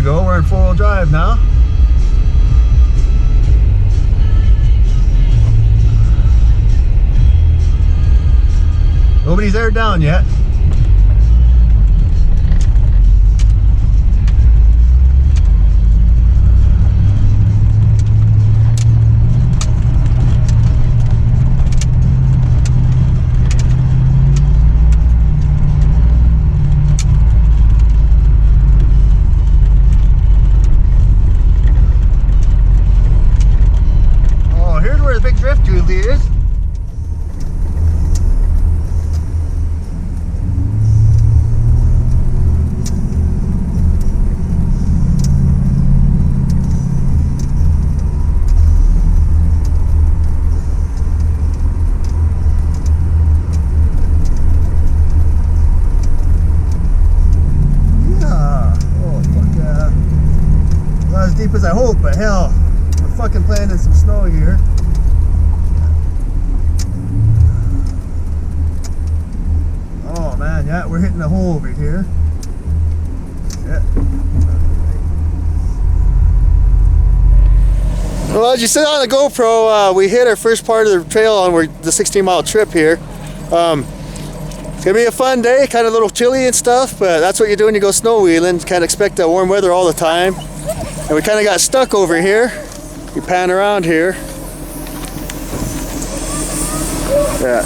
go, we're in 4-wheel drive now. Nobody's aired down yet. Oh, here's where the big drift usually is. Deep as I hope, but hell, we're fucking playing in some snow here. Oh man, yeah, we're hitting a hole over here. Yeah. Well, as you said on the GoPro, we hit our first part of the trail on the 16-mile trip here. It's gonna be a fun day, kind of a little chilly and stuff, but that's what you do when you go snow wheeling. Can't expect that warm weather all the time. And we kind of got stuck over here. We pan around here. Yeah.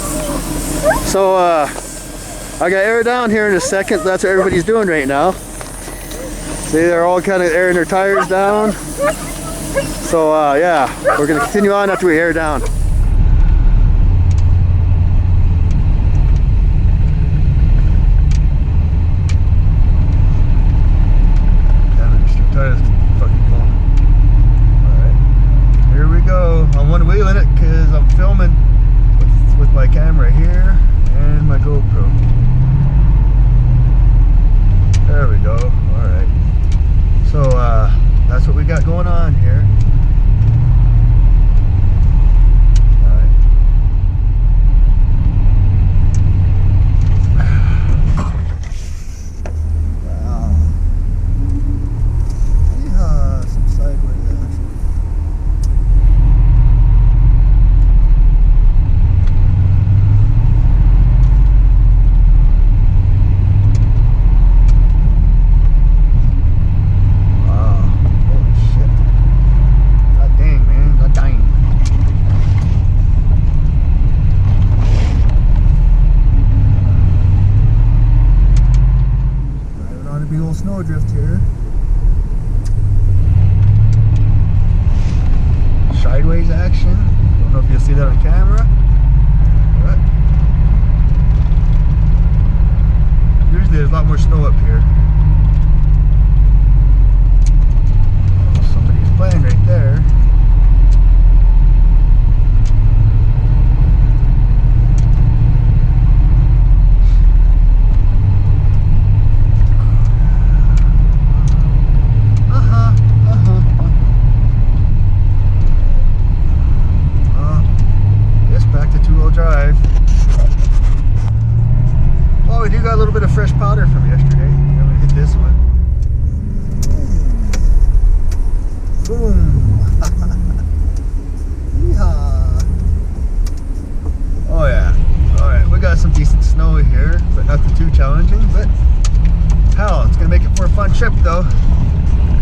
So I got air down here in a second. That's what everybody's doing right now. See, they're all kind of airing their tires down. So yeah, we're gonna continue on after we air down. I'm one wheeling it because I'm filming with my camera here and my GoPro. There we go. Alright. So that's what we got going on here. Snowdrift here. Sideways action. Don't know if you'll see that on camera. But usually there's a lot more snow up here. Oh, somebody's playing right there. Drive. Well, we do got a little bit of fresh powder from yesterday. I'm gonna hit this one. Boom. Yeehaw. Oh yeah. Alright, we got some decent snow here, but nothing too challenging, but hell, it's gonna make it for a fun trip though.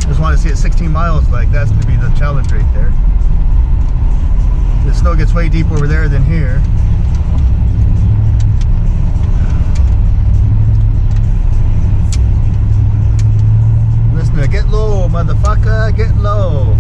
Just want to see it 16 miles, like that's gonna be the challenge right there. The snow gets way deep over there than here. Listen to get low, motherfucker, get low.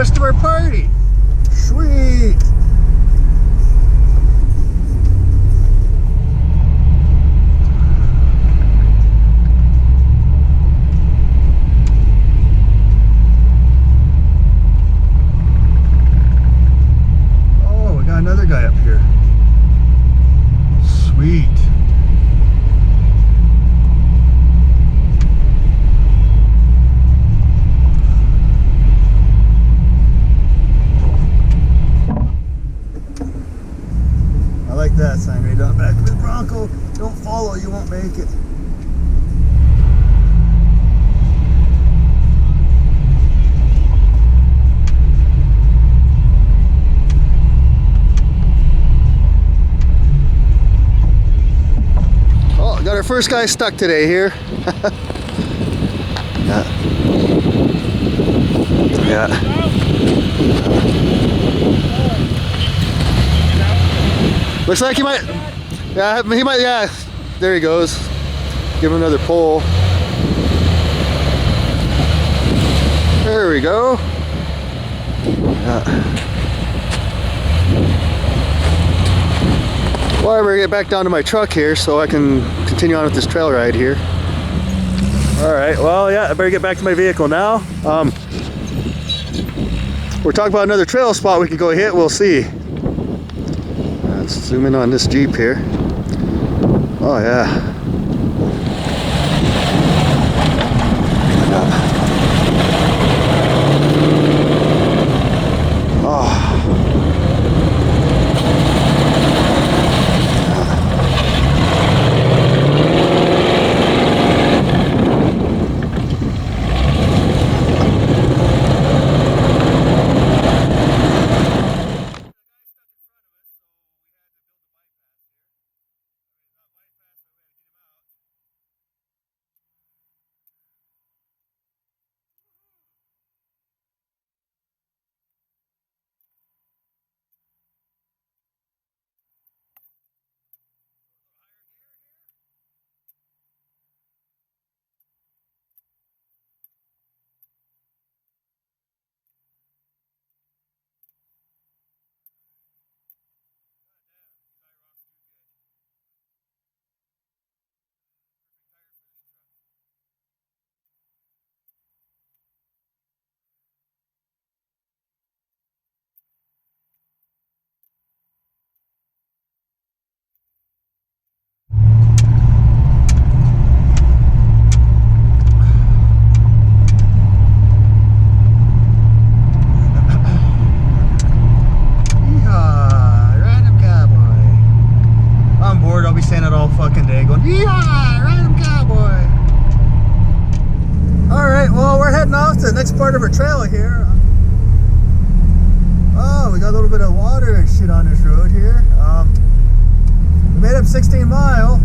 rest of our party. Sweet. Oh, we got another guy up here. Sweet. I like that sign right on back of the Bronco. Don't follow, you won't make it. Oh, got our first guy stuck today here. Yeah. Looks like he might, yeah, there he goes. Give him another pull. There we go. Yeah. Well, I better get back down to my truck here so I can continue on with this trail ride here. All right, well, yeah, I better get back to my vehicle now. We're talking about another trail spot we could go hit, we'll see. Let's zoom in on this Jeep here. Oh yeah. Part of our trail here. Oh, we got a little bit of water and shit on this road here. We made up 16 mile.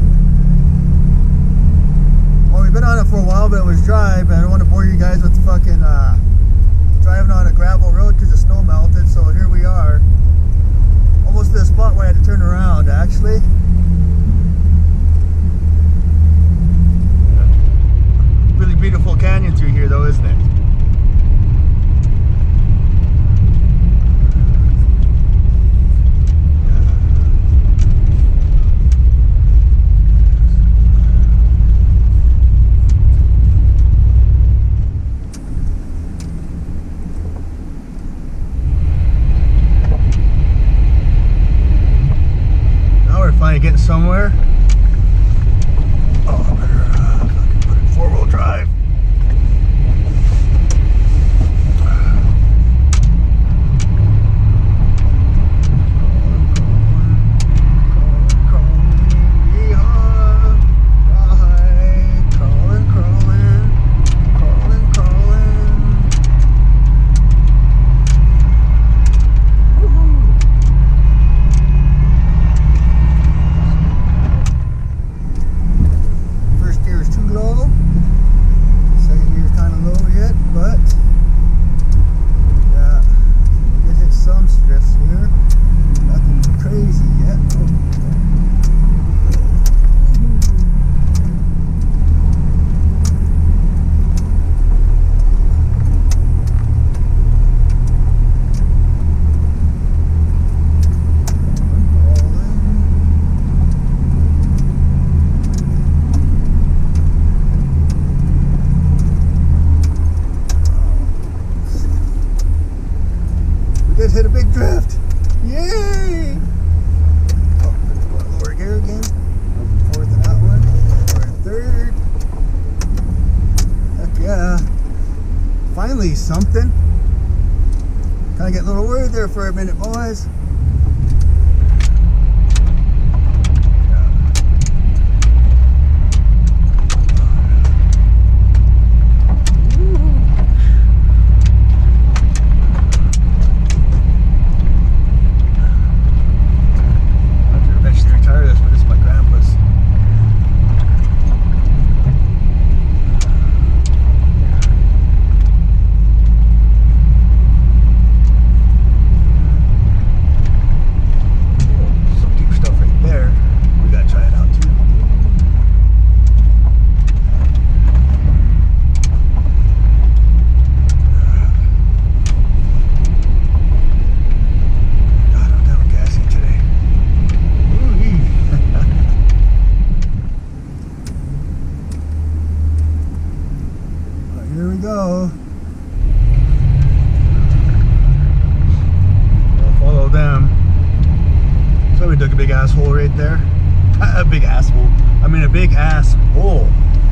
Well, we've been on it for a while, but it was dry. But I don't want to bore you guys with fucking driving on a gravel road because the snow melted. So here we are, almost to the spot where I had to turn around. Actually. Really beautiful canyon through here, though, isn't it? Finally getting somewhere. Oh, I better fucking put it in four-wheel drive. finally something. Kind of get a little worried there for a minute, boys. Here we go. I'll follow them. So we dug a big asshole right there. A big asshole. I mean a big ass hole,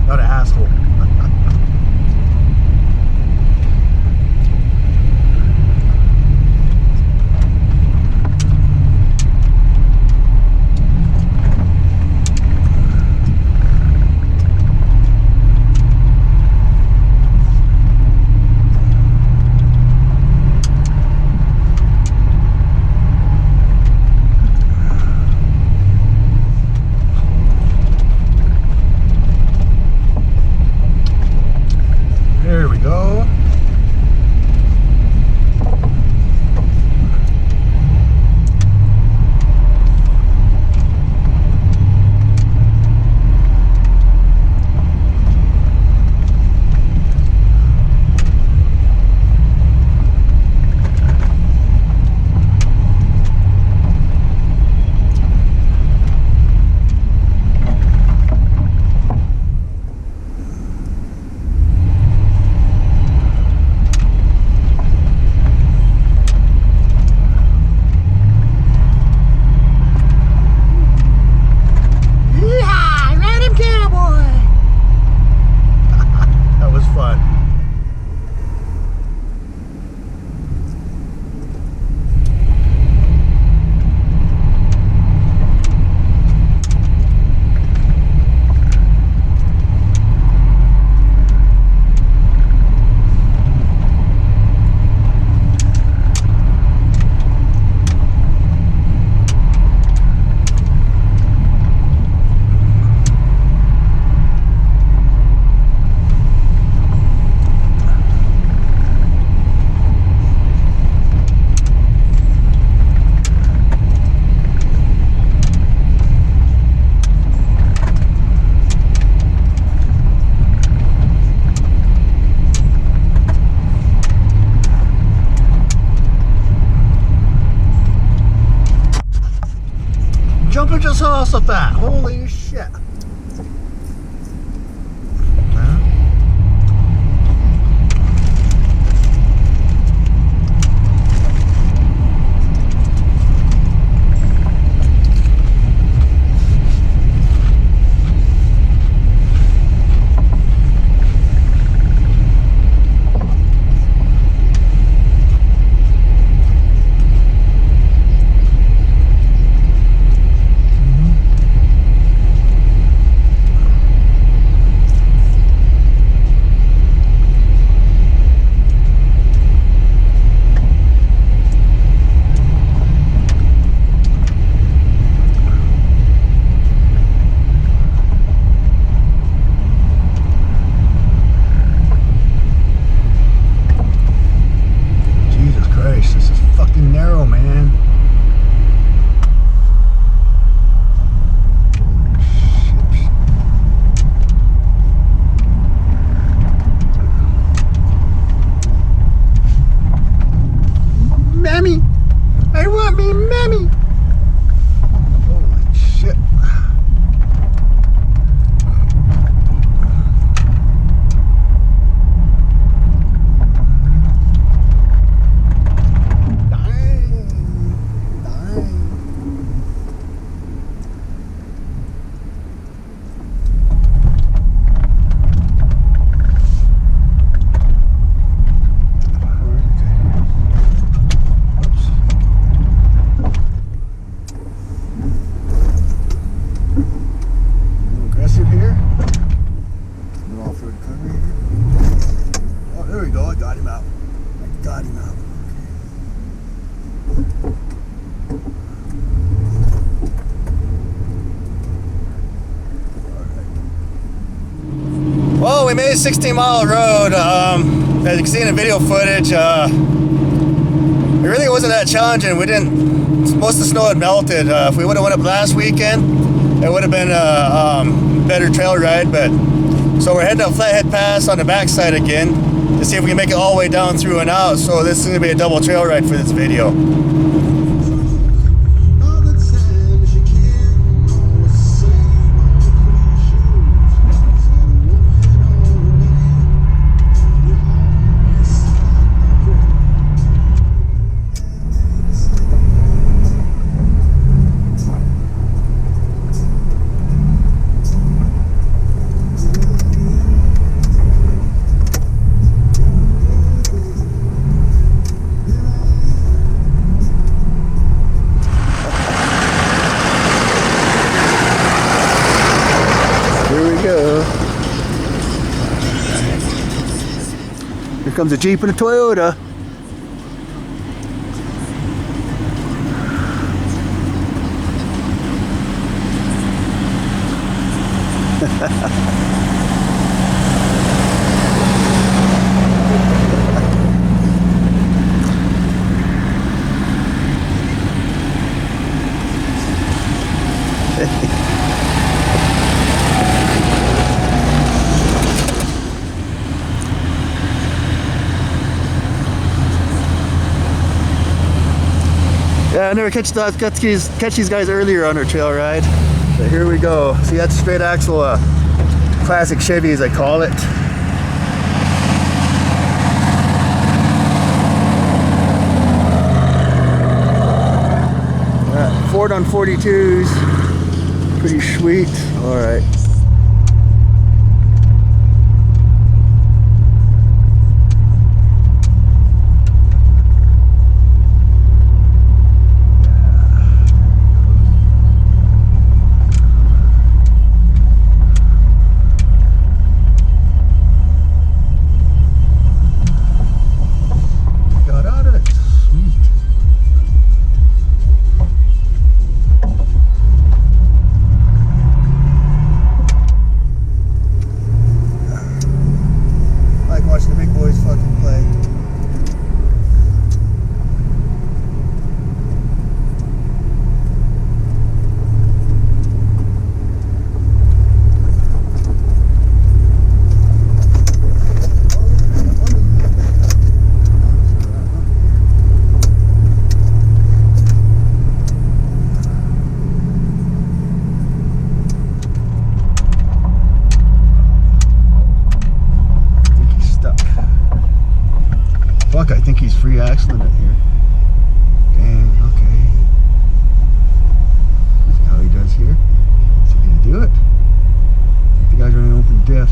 not an asshole. There we go. Jumping just off of that. Holy shit. we made a 16-mile road. As you can see in the video footage, it really wasn't that challenging. We didn't. Most of the snow had melted. If we would have went up last weekend, it would have been a better trail ride. But so we're heading up Flathead Pass on the backside again to see if we can make it all the way down through and out. So this is gonna be a double trail ride for this video. Here comes a Jeep and a Toyota. Yeah, I never got to catch these guys earlier on our trail ride. But here we go. See, that's straight axle, classic Chevy as I call it. Ford on 42s. Pretty sweet. All right. Fuck, I think he's free axling it here. Dang, okay. See how he does here? Is he gonna do it? I think the guy's running open diff.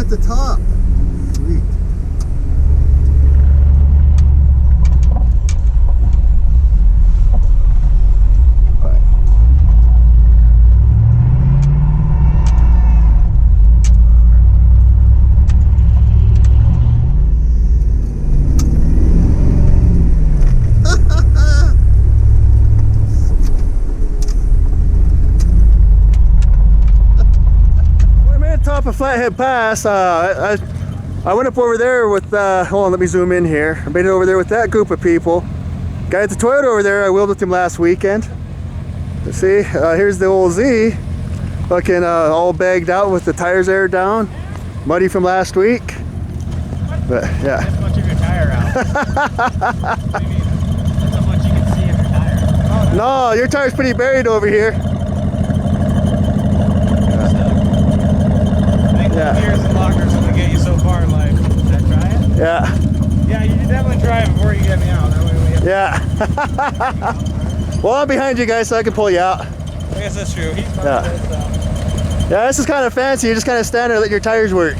The top. Sweet. Top of Flathead Pass. I went up over there with, hold on, let me zoom in here. I made it over there with that group of people. Guy at the Toyota over there, I wheeled with him last weekend. See, here's the old Z, fucking all bagged out with the tires air down, muddy from last week. But yeah. That's much of your tire out. What do you mean? That's how much you can see of your tire. Oh, no, your tire's pretty buried over here. I think gears and lockers only get you so far in life. Should I try it? Yeah. Yeah, you should definitely try it before you get me out. That way we have Yeah. Well, I'm behind you guys so I can pull you out. I guess that's true. He's fine Yeah. with it, so. Yeah, this is kind of fancy. You just kind of stand there and let your tires work.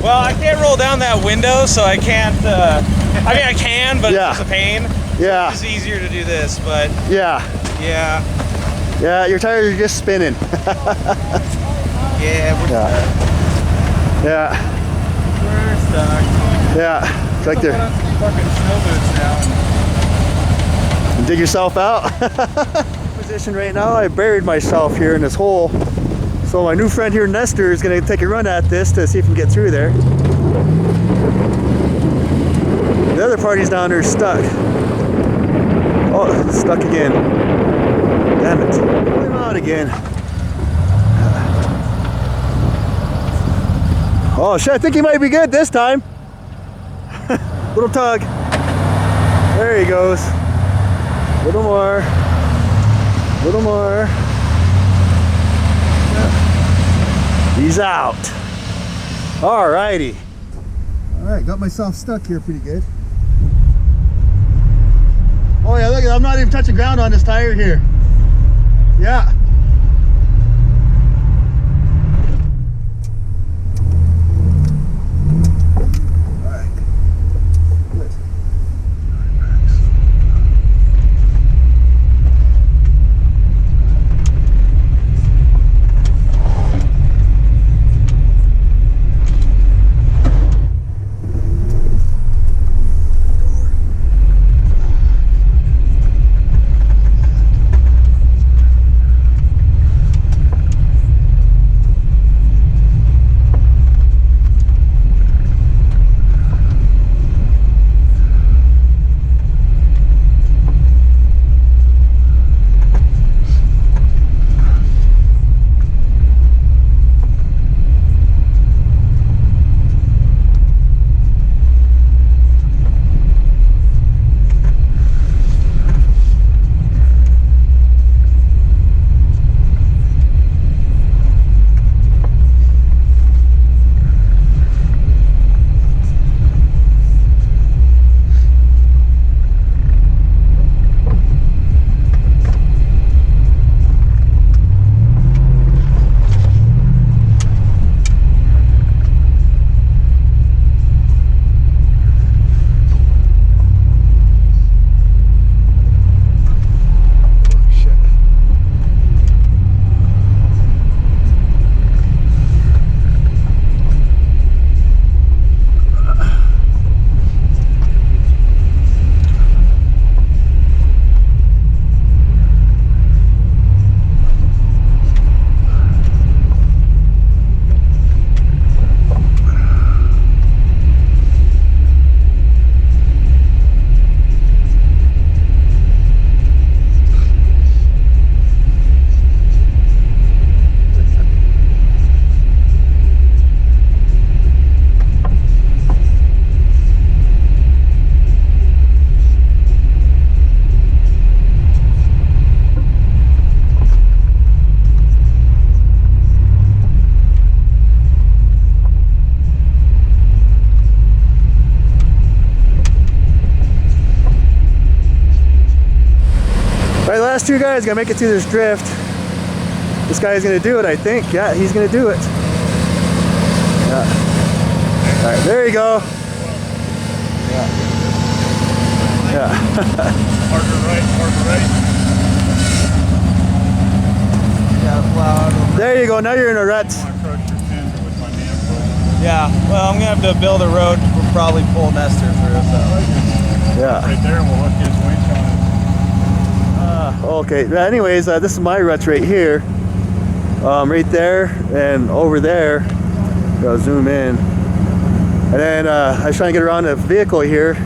Well, I can't roll down that window, so I can't. I mean, I can, but Yeah. it's just a pain. Yeah. It's easier to do this, but Yeah. yeah. Yeah, your tires are just spinning. Yeah, we're stuck. Yeah. We're stuck. Yeah. It's like Put they're... on some fucking snow boots now. Dig yourself out. Position right now, I buried myself here in this hole. So my new friend here, Nestor, is going to take a run at this to see if he can get through there. The other party's down there stuck. Oh, stuck again. Damn it. Pull him out again. Oh shit, I think he might be good this time. Little tug. There he goes. Little more. Little more. He's out. Alrighty. Alright, got myself stuck here pretty good. Oh yeah, look, I'm not even touching ground on this tire here. Yeah. Alright, the last two guys gotta make it through this drift. This guy's gonna do it, I think. Yeah, he's gonna do it. Yeah. Alright, there you go. Yeah. Yeah. Harder right. Yeah, loud. There you go, now you're in a rut. Yeah, well, I'm gonna have to build a road. We'll probably pull Nestor through, so. Yeah. Right there, and we'll hook his winch on it. Okay, anyways, this is my ruts right here. Right there and over there. I'll zoom in. And then I was trying to get around the vehicle here.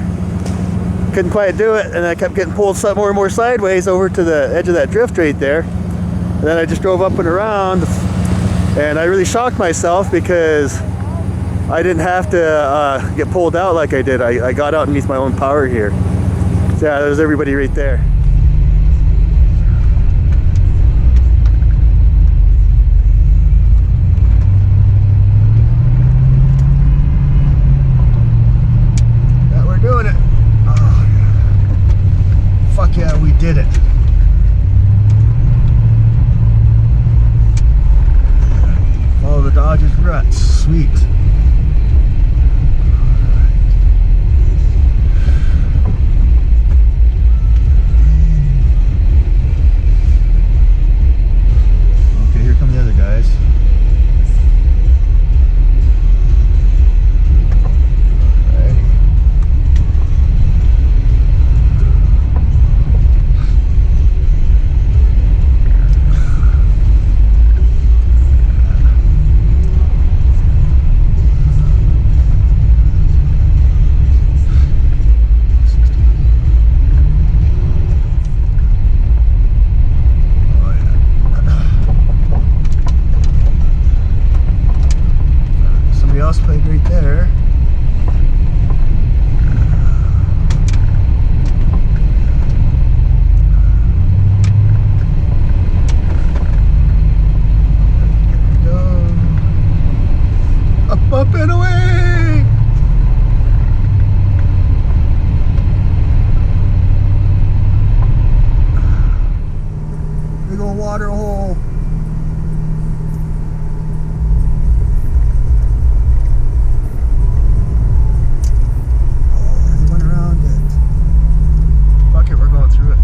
couldn't quite do it, and I kept getting pulled more and more sideways over to the edge of that drift right there. And then I just drove up and around, and I really shocked myself because I didn't have to get pulled out like I did. I got out underneath my own power here. So yeah, there's everybody right there. Yeah, we're doing it. Oh, fuck yeah, we did it. Follow the Dodge's ruts. Sweet. Okay, here come the other guys. Alrighty. Else played right there. There we go. Up and away. Big old water hole. Through it.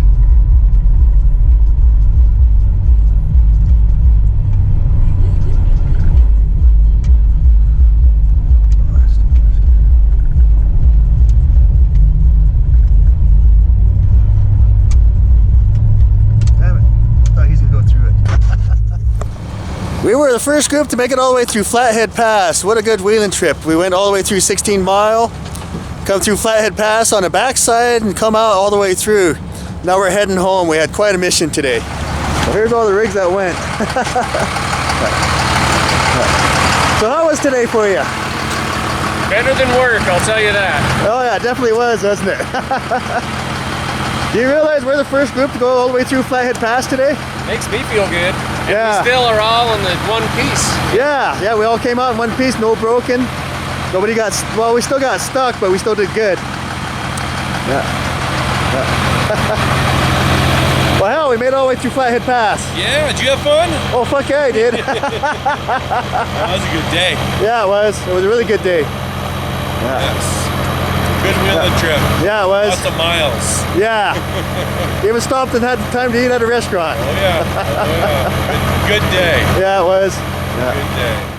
Damn it. I thought he's gonna go through it. We were the first group to make it all the way through Flathead Pass. What a good wheeling trip. We went all the way through 16 Mile, come through Flathead Pass on the backside, and come out all the way through. Now we're heading home. We had quite a mission today. Well, here's all the rigs that went. So how was today for you? Better than work, I'll tell you that. Oh yeah, it definitely was, wasn't it? Do you realize we're the first group to go all the way through Flathead Pass today? Makes me feel good. And Yeah. we still are all in the one piece. Yeah, we all came out in one piece, no broken. Nobody got, well, we still got stuck, but we still did good. Yeah. Well, hell, we made it all the way through Flathead Pass. Yeah, did you have fun? Oh, fuck yeah, I did. That was a good day. Yeah, it was. It was a really good day. Yeah, Yes. Good wheeling trip. yeah it was. Lots of miles. Yeah. We even stopped and had time to eat at a restaurant. Oh yeah. Oh yeah. Good day. Yeah, it was. Yeah. Good day.